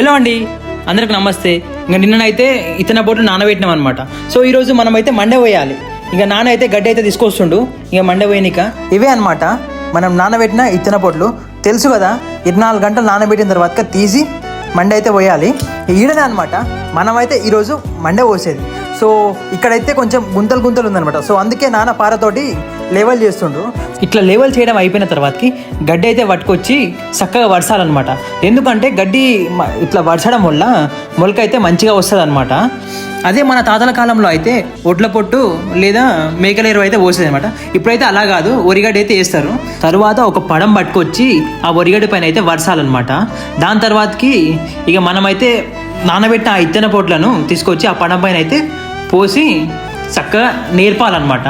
Hello అండి, అందరికి నమస్తే. ఇంకా నిన్ననైతే ఇతన బోట్లు నానబెట్టినాం అనమాట. సో ఈరోజు మనమైతే మండే పోయాలి. ఇంకా నాన్న అయితే గడ్డి అయితే తీసుకొస్తుండు. ఇక మండే పోయినాక ఇవే అనమాట మనం నానబెట్టిన ఇత్తన పొట్లు. తెలుసు కదా, 24 గంటలు నానబెట్టిన తర్వాత తీసి మండే అయితే పోయాలి. ఈడనే అనమాట మనమైతే ఈరోజు మండే పోసేది. సో ఇక్కడైతే కొంచెం గుంతలు ఉందనమాట. సో అందుకే నాన్న పారతోటి లేవల్ చేస్తుండ్రు. ఇట్లా లేవల్ చేయడం అయిపోయిన తర్వాతకి గడ్డి అయితే పట్టుకొచ్చి చక్కగా వడసాలన్నమాట. ఎందుకంటే గడ్డి ఇట్లా వడసడం వల్ల మొలక అయితే మంచిగా వస్తుంది అనమాట. అదే మన తాతల కాలంలో అయితే ఒడ్ల పొట్టు లేదా మేకల ఎరువు అయితే పోసేది అనమాట. ఇప్పుడైతే అలా కాదు, ఒరిగడ్డి అయితే వేస్తారు. తర్వాత ఒక పడం పట్టుకొచ్చి ఆ ఒరిగడ్డి పైన అయితే వడసాలన్నమాట. దాని తర్వాతకి ఇక మనమైతే నానబెట్టిన ఆ ఇత్తన పొట్లను తీసుకొచ్చి ఆ పడం పైన అయితే పోసి చక్కగా నేర్పాలన్నమాట.